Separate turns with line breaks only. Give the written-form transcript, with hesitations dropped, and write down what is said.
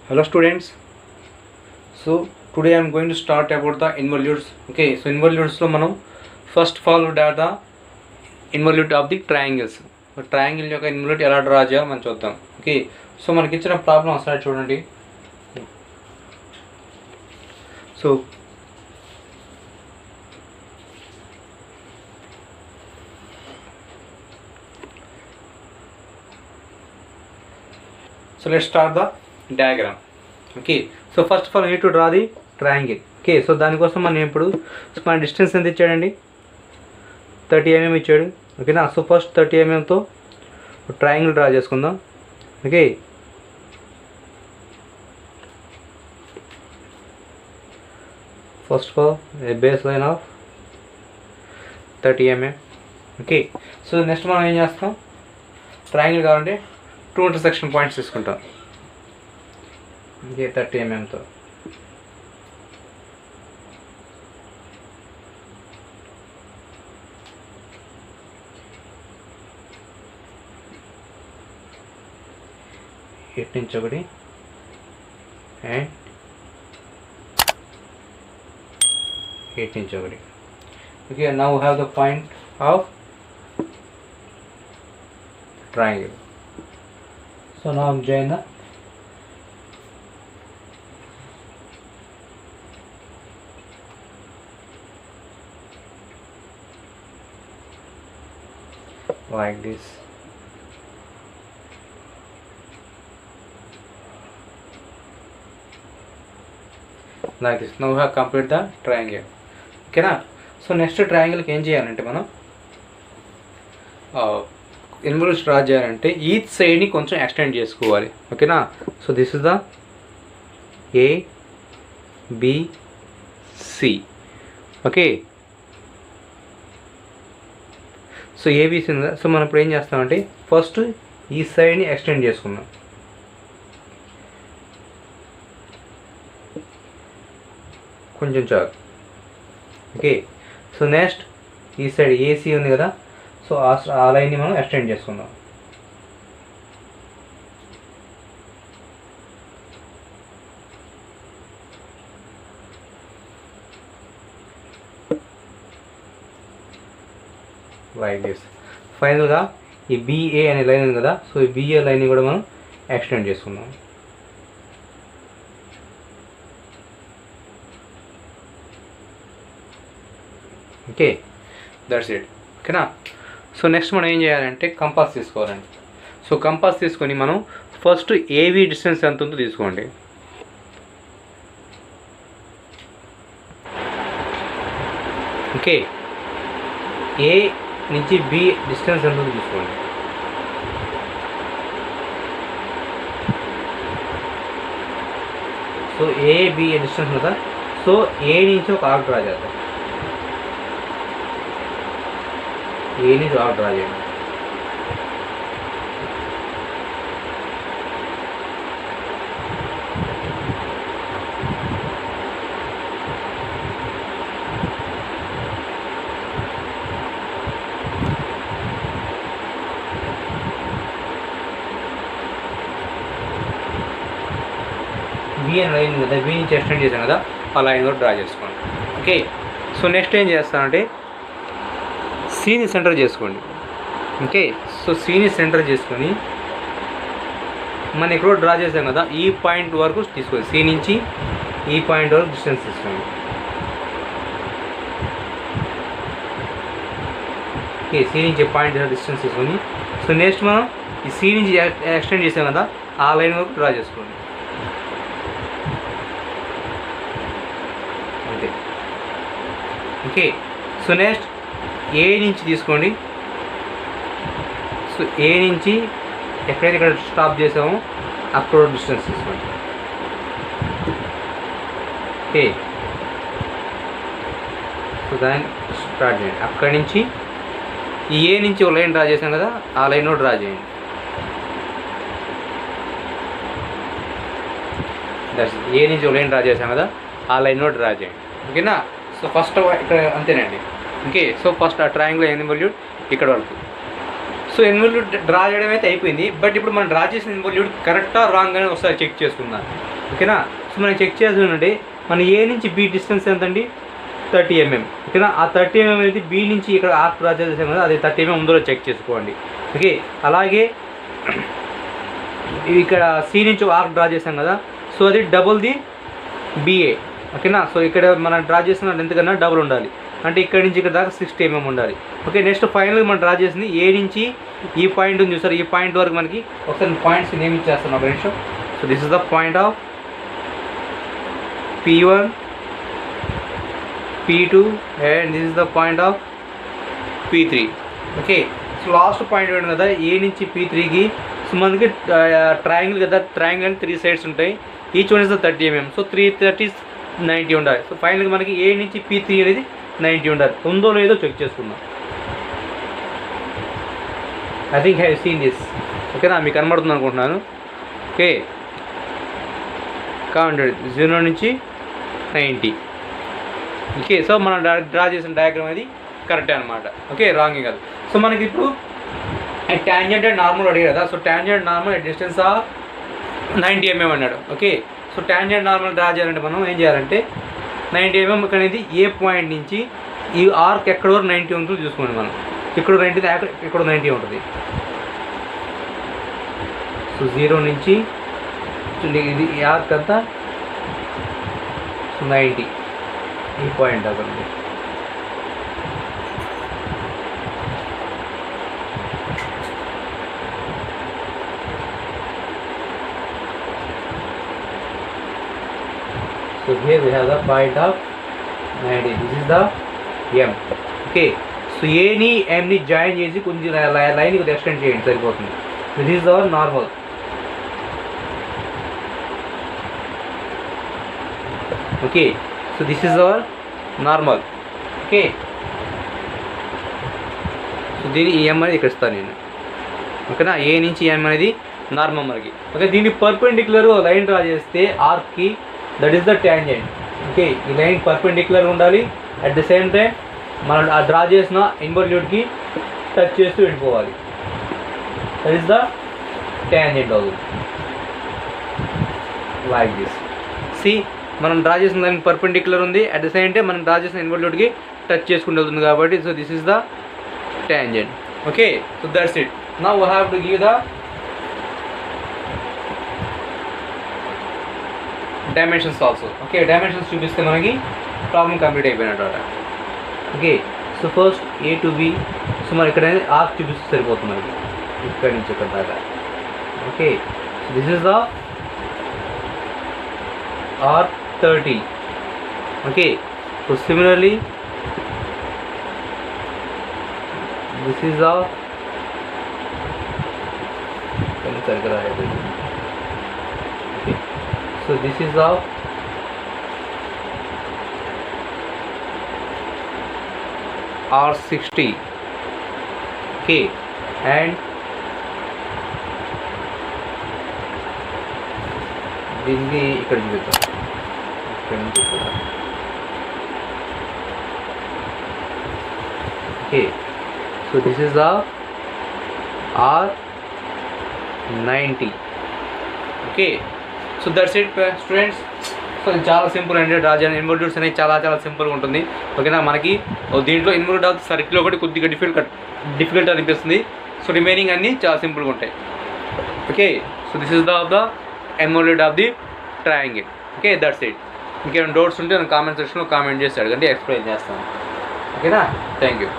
Hello students. So today I am going to start about the involutes. Okay, so involutes lo manam first follow the involute of the triangles. Triangle యొక్క involute ఎలా draw చేయాలో మనం చూద్దాం. Okay, so మనకి ఇచ్చిన problem ఒకసారి చూడండి. So let's start the diagram. Okay, so first of all we need to draw the triangle. Okay, so దానికోసం మనం ఇప్పుడు మన డిస్టెన్స్ ఎంత ఇచ్చాడండి, 30 mm ఇచ్చాడు. ఓకేనా, so first 30 mm triangle draw చేసుకుందాం. Okay, first of all a base line of 30 mm. Okay, so next మనం ఏం చేస్తాం, ట్రయాంగిల్ కావాలంటే 2 ఇంటర్సెక్షన్ పాయింట్స్ తీసుకుంటాం. ఓకే, 30 mm ఇటు నుంచి ఒకటి అండ్ ఇటు నుంచి ఒకటి. Okay, now have the point of triangle. So now I'm join the like this. Like this. Now we have complete the triangle. Okay na? So next triangle ki em cheyalante manam involutes draw చేయాలంటే each సైడ్ని కొంచెం extend చేసుకోవాలి. ఓకేనా, so this is the A B C. Okay, so A B C ఉంది. సో మనం ఇప్పుడు ఏం చేస్తామంటే ఫస్ట్ ఈ సైడ్ని ఎక్స్టెండ్ చేసుకుందాం. కొంచెం చాలు. ఓకే, సో నెక్స్ట్ ఈ సైడ్ ఏసీ ఉంది కదా, సో ఆ లైన్ని మనం ఎక్స్టెండ్ చేసుకుందాం. Like this. ఫైనల్గా ఈ బిఏ అనే లైన్ ఉంది కదా, సో ఈ బిఏ లైన్ని కూడా మనం ఎక్స్టెండ్ చేసుకుందాం. Okay, that's it. ఓకేనా, సో నెక్స్ట్ మనం ఏం చేయాలంటే కంపాస్ తీసుకోవాలండి. సో కంపాస్ తీసుకొని మనం ఫస్ట్ ఏవి డిస్టెన్స్ ఎంత ఉందో తీసుకోండి. ఓకే, ఏ నుంచి బి డిస్టెన్స్ ఎంత ఉందో తీసుకోండి. సో ఏబి డిస్టెన్స్ ఉందా, సో ఏ నుంచి ఒక ఆర్క్ డ్రా చేద్దాం. ఏ నుంచి ఆర్క్ డ్రా చేయండి. బి అని లైన్ కదా, బి నుంచి ఎక్స్టెండ్ చేశాను కదా, ఆ లైన్ కూడా డ్రా చేసుకోండి. ఓకే, సో నెక్స్ట్ ఏం చేస్తానంటే సీని సెంటర్ చేసుకోండి. ఓకే, సో సీని సెంటర్ చేసుకొని మనం ఇక్కడ డ్రా చేసాం కదా, ఈ పాయింట్ వరకు తీసుకోండి. సి నుంచి ఈ పాయింట్ వరకు డిస్టెన్స్ తీసుకోండి. ఓకే, సి నుంచి పాయింట్ డిస్టెన్స్ తీసుకొని, సో నెక్స్ట్ మనం ఈ సి నుంచి ఎక్స్టెండ్ చేసాం కదా, ఆ లైన్ వరకు డ్రా చేసుకోండి. అంతే. ఓకే, సో నెక్స్ట్ ఏ నుంచి తీసుకోండి. సో ఏ నుంచి ఎక్కడైతే ఇక్కడ స్టాప్ చేసామో అక్కడ డిస్టెన్స్ తీసుకోండి. ఓకే, సో దాన్ని స్టార్ట్ చేయండి. అక్కడి నుంచి ఈ ఏ నుంచి ఒక లైన్ డ్రా చేసాం కదా, ఆ లైన్ డ్రా చేయండి. దట్స్ ఏ నుంచి ఒక లైన్ డ్రా చేసాం కదా, ఆ లైన్ డ్రా చేయండి. ఓకేనా, సో ఫస్ట్ ఇక్కడ అంతేనండి. ఓకే, సో ఫస్ట్ ఆ ట్రయాంగిల్ ఇన్వల్యూట్ ఇక్కడ వరకు. సో ఇన్వల్యూట్ డ్రా చేయడం అయితే అయిపోయింది. బట్ ఇప్పుడు మనం డ్రా చేసిన ఇన్వల్యూట్ కరెక్టా రాంగ్ అని ఒకసారి చెక్ చేసుకుందాం. ఓకేనా. సో మనం చెక్ చేస్తుంటే మన ఏ నుంచి బి డిస్టెన్స్ ఎంతండి 30 mm. ఓకేనా. ఆ 30 mm అనేది బి నుంచి ఇక్కడ ఆర్క్ డ్రా చేసాం కదా, అది 30 mm ఉందో చెక్ చేసుకోండి. ఓకే. అలాగే ఇక్కడ సి నుంచి ఆర్క్ డ్రా చేసాం కదా, సో అది డబుల్ ది బిఏ. ఓకేనా. సో ఇక్కడ మనం డ్రా చేసిన లెంత్ కన్నా డబుల్ ఉండాలి, అంటే ఇక్కడ నుంచి ఇక్కడ దాకా 60 mm ఉండాలి. ఓకే. నెక్స్ట్ ఫైనల్గా మనం డ్రా చేసింది ఏ నుంచి ఈ పాయింట్ ఉంది చూసారు, ఈ పాయింట్ వరకు మనకి ఒకసారి పాయింట్స్ నేమ్ ఇచ్చేస్తాను ఒక నిమిషం. So this is the point of P1, P2 and this is the point of P3. Okay. So last point ఏంటి కదా, ఏ నుంచి P3కి. సో మనకి ట్రయాంగిల్ కదా, ట్రయాంగిల్ అని 3 సైడ్స్ ఉంటాయి, each one is the 30 mm. So 330 90 ఉండాలి. సో ఫైనల్గా మనకి ఏ నుంచి P3 అనేది 90 ఉండాలి. ఉందో లేదో చెక్ చేసుకుందాం. I think have seen this. ఓకేనా, మీకు కనబడుతుంది అనుకుంటున్నాను. ఓకే. కావండి 0 నుంచి 90. ఓకే. సో మనం డ్రా చేసిన డయాగ్రామ్ అది కరెక్టే అనమాట. ఓకే, రాంగ్ కాదు. సో మనకి ఇప్పుడు ట్యాంజెంట్ అండ్ నార్మల్ అడిగారు కదా. So tangent normal distance of 90 mm అన్నాడు. Okay. So tangent normal draw చేయాలంటే మనం ఏం చేయాలంటే 90 mm అనేది ఏ పాయింట్ నుంచి ఈ ఆర్క్ ఎక్కడ వరకు 90 ఉంటుందో చూసుకోండి. మనం ఇక్కడ 90, ఇక్కడ 90 ఉంటుంది. సో 0 నుంచి ఇది ఈ ఆర్క్ అంతా 90 ఈ పాయింట్ అవ్వండి. So here we have the point of 90. This is the M. Okay. So ఏని ఎంని జాయిన్ చేసి కొంచెం లైన్ కొద్దిగా ఎక్స్టెండ్ చేయండి సరిపోతుంది. This is our normal. Okay. So this is our normal. Okay. So దీని M అనేది ఇక్కడ ఇస్తాను నేను. ఓకేనా. ఏ నుంచి M అనేది నార్మల్ మనకి. ఓకే. దీన్ని పర్పెండిక్యులర్ లైన్ డ్రా చేస్తే ఆర్క్కి, that is the tangent. Okay. ఈ లైన్ పర్పెండిక్యులర్ ఉండాలి, అట్ ద సేమ్ టైం మనం ఆ డ్రా చేసిన ఇన్వర్ల్యూడ్కి టచ్ చేస్తూ వెళ్ళిపోవాలి. దట్ ఈస్ ద ట్యాంజెంట్ అవుతుంది. Like this. సి మనం డ్రా చేసిన దానికి పర్పెండిక్యులర్ ఉంది, అట్ ద సేమ్ టైం మనం డ్రా చేసిన ఇన్వర్ల్యూడ్కి టచ్ చేసుకుంటూ వెళ్తుంది కాబట్టి, so this is the tangent. Okay. So that's it. Now we have to give the dimensions also. Okay. Dimensions చూపిస్తే మనకి ప్రాబ్లం కంప్లీట్ అయిపోయినట్టు. Okay. So first A to be. So మరి ఇక్కడ ఆర్క్ చూపిస్తే సరిపోతుంది మనకి ఇక్కడ నుంచి ఇక్కడ దాకా. Okay. This is the arc 30. Okay. So similarly this is the సరిగ్గా రాయలేదు. Okay. So this is of R60. Okay. And దీన్ని ఇక్కడ చూపిద్దాం. ఇక్కడ నుంచి చూద్దాం. Okay. So this is of R90. Okay. So that's it students. So ఇది చాలా సింపుల్ అండి. డ్రా చేయడం ఇన్వర్ల్యూడ్స్ అనేది చాలా చాలా సింపుల్గా ఉంటుంది. ఓకేనా. మనకి దీంట్లో ఇన్వర్ల్యూడ్ ఆఫ్ సర్కిల్ ఒకటి కొద్దిగా డిఫికల్ట్ అనిపిస్తుంది. సో రిమైనింగ్ అన్నీ చాలా సింపుల్గా ఉంటాయి. Okay. So this is the involute of the triangle. Okay. That's it. ఇంకేమైనా డౌట్స్ ఉంటే నేను కామెంట్ సెక్షన్లో కామెంట్ చేసి అడగండి, ఎక్స్ప్లెయిన్ చేస్తాను. ఓకేనా. Thank you.